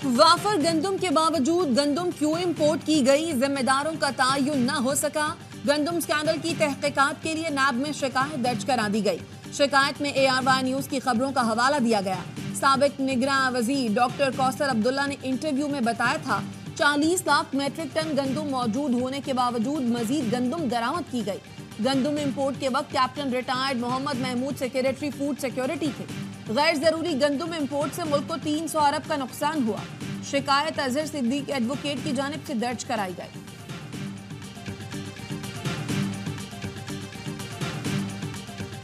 وافر گندم کے باوجود گندم کیوں امپورٹ کی گئی، ذمہ داروں کا تعین نہ ہو سکا۔ گندم سکینڈل کی تحقیقات کے لیے نیب میں شکایت درج کرا دی گئی۔ شکایت میں ARY نیوز کی خبروں کا حوالہ دیا گیا۔ سابق نگراں وزیر ڈاکٹر کوثر عبداللہ نے انٹرویو میں بتایا تھا 40 لاکھ میٹرک ٹن گندم موجود ہونے کے باوجود مزید گندم درآمد کی گئی۔ گندم امپورٹ کے وقت کیپٹن ریٹائرڈ محمد محمود سیکریٹری فوڈ سیکیورٹی تھے۔ غیر ضروری گندم امپورٹ سے ملک کو 300 ارب کا نقصان ہوا۔ شکایت اظہر صدیق ایڈوکیٹ کی جانب سے درج کرائی گئی۔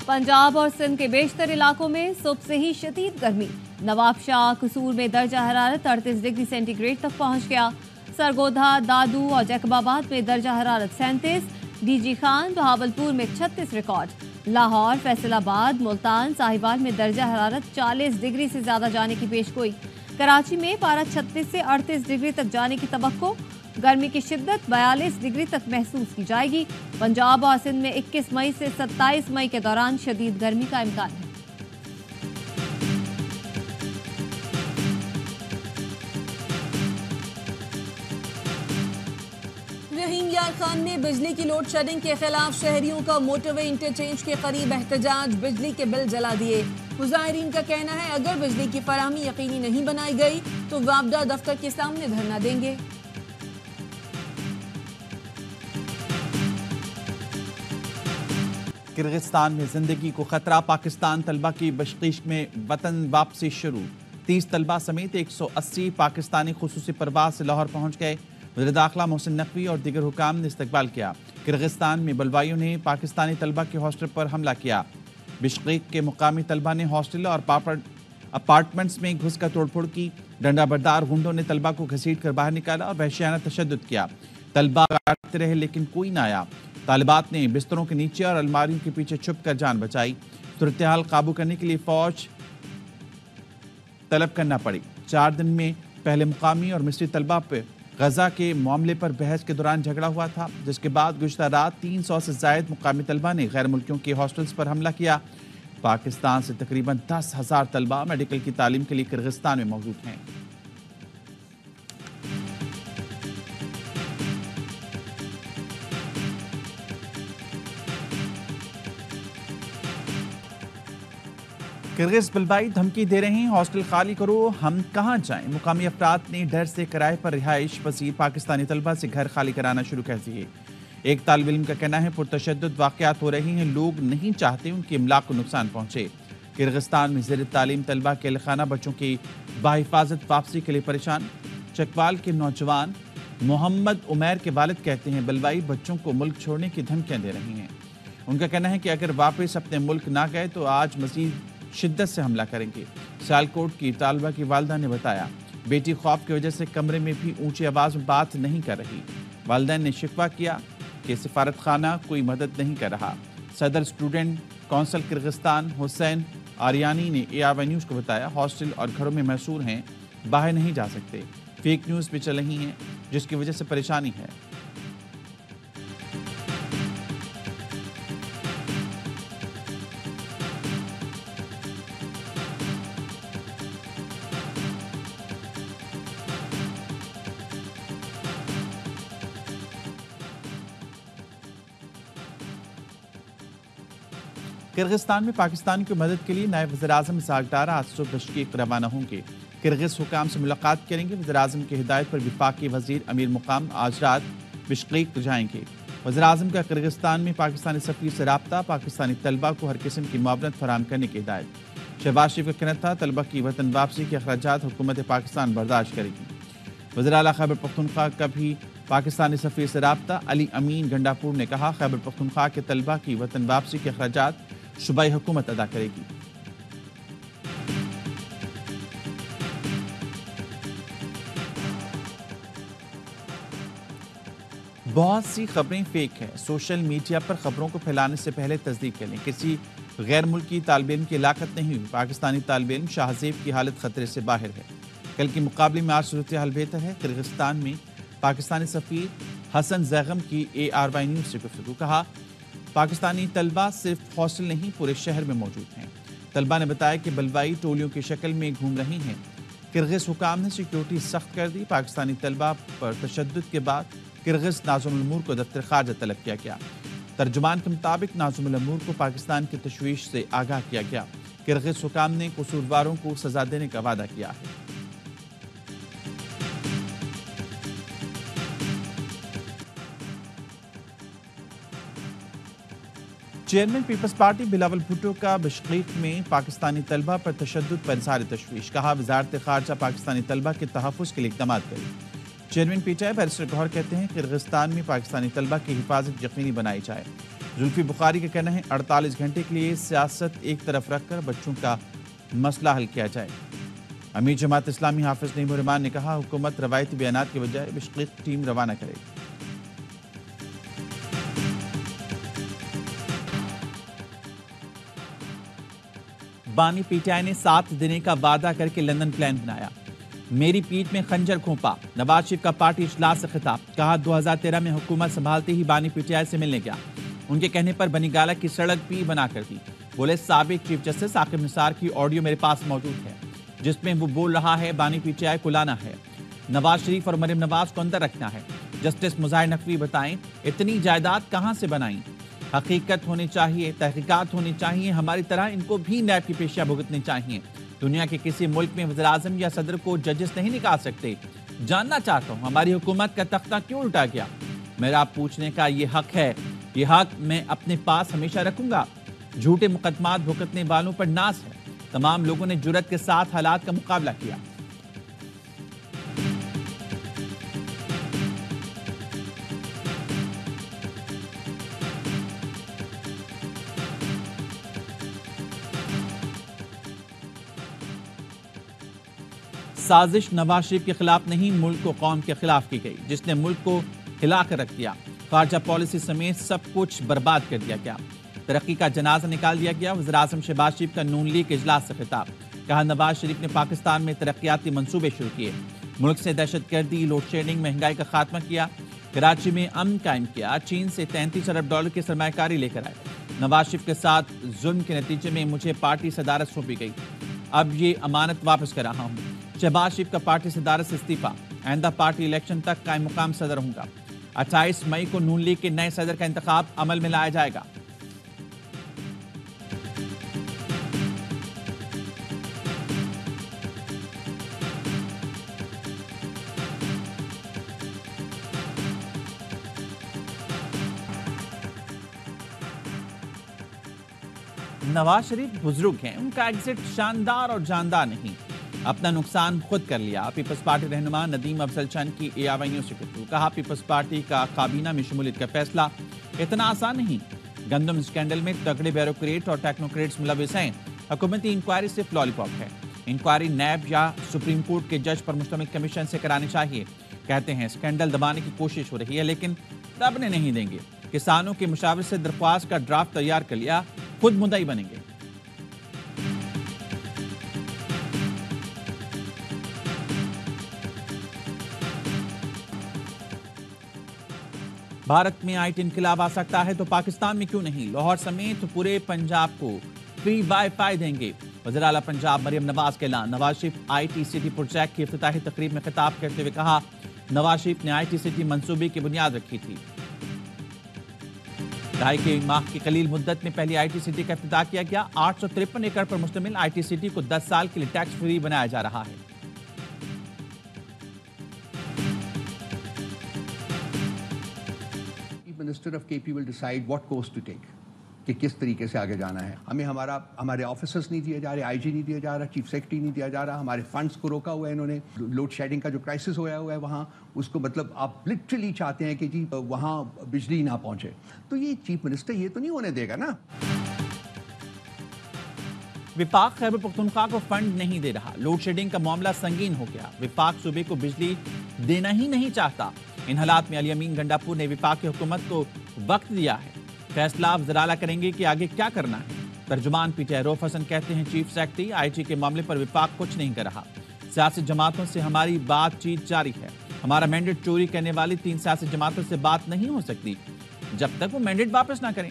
پنجاب اور سندھ کے بیشتر علاقوں میں صبح سے ہی شدید گرمی۔ نواب شاہ قصور میں درجہ حرارت 38 ڈگری سینٹی گریڈ تک پہنچ گیا۔ سرگودھا، دادو اور جیکب آباد میں درجہ حرارت 37، ڈی جی خان بہاولپور میں 36 ریکارڈ۔ لاہور، فیصل آباد، ملتان، ساہیوال میں درجہ حرارت 40 ڈگری سے زیادہ جانے کی پیش گوئی۔ کراچی میں پارہ 36 سے 38 ڈگری تک جانے کی توقع۔ گرمی کی شدت 42 ڈگری تک محسوس کی جائے گی۔ پنجاب اور سندھ میں 21 مئی سے 27 مئی کے دوران شدید گرمی کا امکان ہے۔ رحیم یار خان نے بجلی کی لوڈ شیڈنگ کے خلاف شہریوں کا موٹر وے انٹرچینج کے قریب احتجاج، بجلی کے بل جلا دیے۔ مظاہرین کا کہنا ہے اگر بجلی کی فراہمی یقینی نہیں بنائی گئی تو وابڈا دفتر کے سامنے دھرنا دیں گے۔ کرغزستان میں زندگی کو خطرہ، پاکستان طلبہ کی بشقیش میں وطن واپسی شروع۔ 30 طلبہ سمیت 180 پاکستانی خصوصی پرواز سے لاہور پہنچ گئے۔ وزیر داخلہ محسن نقوی اور دیگر حکام نے استقبال کیا۔ کرغزستان میں بلوائیوں نے پاکستانی طلبہ کے ہاسٹل پر حملہ کیا۔ بشقیق کے مقامی طلبہ نے ہاسٹل اور اپارٹمنٹس میں گھس کر توڑ پھوڑ کی۔ ڈنڈا بردار گنڈوں نے طلبہ کو گھسیٹ کر باہر نکالا اور وحشیانہ تشدد کیا۔ طلبہ کاٹتے رہے لیکن کوئی نہ آیا۔ طالبات نے بستروں کے نیچے اور الماریوں کے پیچھے چھپ کر جان بچائی۔ صورتحال قابو کرنے کے لیے فوج طلب کرنا پڑی۔ 4 دن میں پہلے مقامی اور مصری طلبہ پہ غزہ کے معاملے پر بحث کے دوران جھگڑا ہوا تھا، جس کے بعد گزشتہ رات 300 سے زائد مقامی طلبہ نے غیر ملکیوں کے ہاسٹلز پر حملہ کیا۔ پاکستان سے تقریباً 10,000 طلبہ میڈیکل کی تعلیم کے لیے کرغزستان میں موجود ہیں۔ کرغز بلوائی دھمکی دے رہے ہیں، ہاسٹل خالی کرو، ہم کہاں جائیں؟ مقامی افراد نے ڈر سے کرائے پر رہائش پذیر پاکستانی طلبہ سے گھر خالی کرانا شروع کر دیے۔ ایک طالب علم کا کہنا ہے پرتشدد واقعات ہو رہے ہیں، لوگ نہیں چاہتے ان کی املاک کو نقصان پہنچے۔ کرغزستان میں زیر تعلیم طلبہ کے اہلخانہ بچوں کی باحفاظت واپسی کے لیے پریشان۔ چکوال کے نوجوان محمد عمیر کے والد کہتے ہیں بلوائی بچوں کو ملک چھوڑنے کی دھمکیاں دے رہی ہیں۔ ان کا کہنا ہے کہ اگر واپس اپنے ملک نہ گئے تو آج مزید شدت سے حملہ کریں گے۔ سیالکوٹ کی طالبہ کی والدہ نے بتایا بیٹی خوف کی وجہ سے کمرے میں بھی اونچی آواز میں بات نہیں کر رہی۔ والدین نے شکوہ کیا کہ سفارت خانہ کوئی مدد نہیں کر رہا۔ صدر اسٹوڈنٹ کونسل کرغزستان حسین آریانی نے ARY نیوز کو بتایا ہاسٹل اور گھروں میں محصور ہیں، باہر نہیں جا سکتے۔ فیک نیوز بھی چل رہی ہیں جس کی وجہ سے پریشانی ہے۔ کرغزستان میں پاکستان کی مدد کے لیے نائب وزیر اعظم اسحاق ڈار آج صبح بشکیک روانہ ہوں گے۔ کرغز حکام سے ملاقات کریں گے۔ وزیر اعظم کی ہدایت پر وفاقی وزیر امیر مقام آج رات بشکیک جائیں گے۔ وزیر اعظم کا کرغزستان میں پاکستانی سفیر سے رابطہ، پاکستانی طلبہ کو ہر قسم کی معاونت فراہم کرنے کی ہدایت۔ شہباز شریف کا کہنا تھا طلبہ کی وطن واپسی کے اخراجات حکومت پاکستان برداشت کرے گی۔ وزیر اعلیٰ خیبر پختونخوا کا بھی پاکستانی سفیر سے رابطہ، علی امین گنڈاپور نے کہا خیبر پختونخوا کے طلبہ کی وطن واپسی کے اخراجات صوبائی حکومت ادا کرے گی۔ بہت سی خبریں فیک ہیں، سوشل میڈیا پر خبروں کو پھیلانے سے پہلے تصدیق کریں۔ کسی غیر ملکی طالب علم کی ہلاکت نہیں ہوئی، پاکستانی طالب علم شاہزیب کی حالت خطرے سے باہر ہے۔ کل کے مقابلے میں آج صورتحال بہتر ہے۔ کرغزستان میں پاکستانی سفیر حسن زیغم کی ARY نیوز سے گفتگو، کہا پاکستانی طلبہ صرف ہاسٹل نہیں پورے شہر میں موجود ہیں۔ طلبہ نے بتایا کہ بلوائی ٹولیوں کی شکل میں گھوم رہی ہیں۔ کرغز حکام نے سیکیورٹی سخت کر دی. پاکستانی طلبہ پر تشدد کے بعد کرغز ناظم الامور کو دفتر خارجہ طلب کیا گیا. ترجمان کے مطابق ناظم الامور کو پاکستان کی تشویش سے آگاہ کیا گیا. کرغز حکام نے قصورواروں کو سزا دینے کا وعدہ کیا ہے. Chairman peoples party Bilawal Bhutto کا بشقیق میں پاکستانی طلبہ پر تشدد پر اظہار تشویش. کہا وزارت خارجہ پاکستانی طلبہ کے تحفظ کے لیے اقدامات کرے. چیئرمین پی ٹی آئی بیرسٹر گوہر کہتے ہیں کرغزستان میں پاکستانی طلبہ کی حفاظت یقینی بنائی جائے. زلفی بخاری کا کہنا ہے 48 گھنٹے کے لیے سیاست ایک طرف رکھ کر بچوں کا مسئلہ حل کیا جائے. امیر جماعت اسلامی حافظ نعیم الرحمان نے کہا حکومت روایتی بیانات کے بجائے بشقیق ٹیم روانہ کرے. بانی پی ٹی آئی نے 7 دینے کا وعدہ کر کے لندن پلان بنایا. میری پیٹھ میں خنجر گھونپا. نواز شریف کا پارٹی اجلاس سے خطاب. کہا 2013 میں حکومت سنبھالتے ہی بانی پی ٹی آئی سے ملنے گیا. ان کے کہنے پر بنی گالہ کی سڑک بھی بنا کر دی. بولے سابق چیف جسٹس عاقب نثار کی آڈیو میرے پاس موجود ہے جس میں وہ بول رہا ہے بانی پی ٹی آئی کو لانا ہے, نواز شریف اور مریم نواز کو اندر رکھنا ہے. جسٹس مظاہر نقوی بتائیں اتنی جائیداد کہاں سے بنائیں؟ حقیقت ہونی چاہیے, تحقیقات ہونی چاہیے. ہماری طرح ان کو بھی نیب کی پیشیاں بھگتنی چاہیے. دنیا کے کسی ملک میں وزیراعظم یا صدر کو ججز نہیں نکال سکتے. جاننا چاہتا ہوں ہماری حکومت کا تختہ کیوں الٹا گیا. میرا پوچھنے کا یہ حق ہے. یہ حق میں اپنے پاس ہمیشہ رکھوں گا. جھوٹے مقدمات بھگتنے والوں پر ناز ہے. تمام لوگوں نے جرأت کے ساتھ حالات کا مقابلہ کیا. سازش نواز شریف کے خلاف نہیں ملک و قوم کے خلاف کی گئی جس نے ملک کو ہلا کر رکھ دیا. خارجہ پالیسی سمیت سب کچھ برباد کر دیا گیا. ترقی کا جنازہ نکال دیا گیا. وزیراعظم شہباز شریف کا نون لیگ اجلاس سے خطاب. کہا نواز شریف نے پاکستان میں ترقیاتی منصوبے شروع کیے. ملک سے دہشت گردی, لوڈ شیڈنگ, مہنگائی کا خاتمہ کیا. کراچی میں امن قائم کیا. چین سے $33 ارب کی سرمایہ کاری لے کر آئے. نواز شریف کے ساتھ ظلم کے نتیجے میں مجھے پارٹی صدارت سونپی گئی. اب یہ امانت واپس کر رہا ہوں. شہباز شریف کا پارٹی صدارت سے استعفیٰ. آئندہ پارٹی الیکشن تک قائم مقام صدر ہوں گا. 28 مئی کو نون لیگ کے نئے صدر کا انتخاب عمل میں لایا جائے گا. نواز شریف بزرگ ہیں. ان کا ایگزٹ شاندار اور جاندار نہیں. اپنا نقصان خود کر لیا. پیپلز پارٹی رہنما ندیم افضل چند کی ARY سے گفتگو. کہا پیپلز پارٹی کا کابینہ میں شمولیت کا فیصلہ اتنا آسان نہیں. گندم اسکینڈل میں تگڑے بیوروکریٹ اور ٹیکنوکریٹس ملوث ہیں. حکومتی انکوائری صرف لالی پاپ ہے. انکوائری نیب یا سپریم کورٹ کے جج پر مشتمل کمیشن سے کرانی چاہیے. کہتے ہیں اسکینڈل دبانے کی کوشش ہو رہی ہے لیکن دبنے نہیں دیں گے. کسانوں کے مشاورت سے درخواست کا ڈرافٹ تیار کر لیا. خود مدعی بنیں گے. بھارت میں آئی ٹی انقلاب آ سکتا ہے تو پاکستان میں کیوں نہیں. لاہور سمیت پورے پنجاب کو فری وائی فائی دیں گے. وزیر اعلیٰ پنجاب مریم نواز کا اعلان. Nawaz Sharif I T city project کی افتتاحی تقریب میں خطاب کرتے ہوئے کہا نواز شریف نے آئی ٹی سٹی منصوبے کی بنیاد رکھی تھی. 2.5 ماہ کی قلیل مدت میں پہلی آئی ٹی سٹی کا افتتاح کیا گیا. 853 ایکڑ پر مشتمل آئی ٹی سٹی کو 10 سال کے لیے ٹیکس فری بنایا جا رہا ہے. Minister of KP will decide what course to take. کہ کس طریقے سے آگے جانا ہے. ہمیں ہمارے آفیسرز نہیں دیے جا رہے, آئی جی نہیں دیا جا رہا, چیف سیکرٹری نہیں دیا جا رہا. ہمارے فنڈز کو روکا ہوا ہے انہوں نے. لوڈ شیڈنگ کا جو کرائسس ہوا ہے وہاں اس کو مطلب آپ لٹرلی چاہتے ہیں کہ جی وہاں بجلی نہ پہنچے. تو یہ چیف منسٹر یہ تو نہیں ہونے دے گا نا. وفاق خیبر پختونخوا کو فنڈ نہیں دے رہا. لوڈ شیڈنگ کا معاملہ سنگین ہو گیا. وفاق صوبے کو بجلی دینا ہی نہیں چاہتا. ان حالات میں علی امین گنڈاپور نے وفاقی حکومت کو وقت دیا ہے. فیصلہ وزیر اعلیٰ کریں گے کہ آگے کیا کرنا ہے. ترجمان پی ٹی آئی روف حسن کہتے ہیں چیف سیکرٹری آئی ٹی کے معاملے پر وفاق کچھ نہیں کر رہا. سیاسی جماعتوں سے ہماری بات چیت جاری ہے. ہمارا مینڈیٹ چوری کرنے والی 3 سیاسی جماعتوں سے بات نہیں ہو سکتی جب تک وہ مینڈیٹ واپس نہ کریں.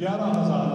11,000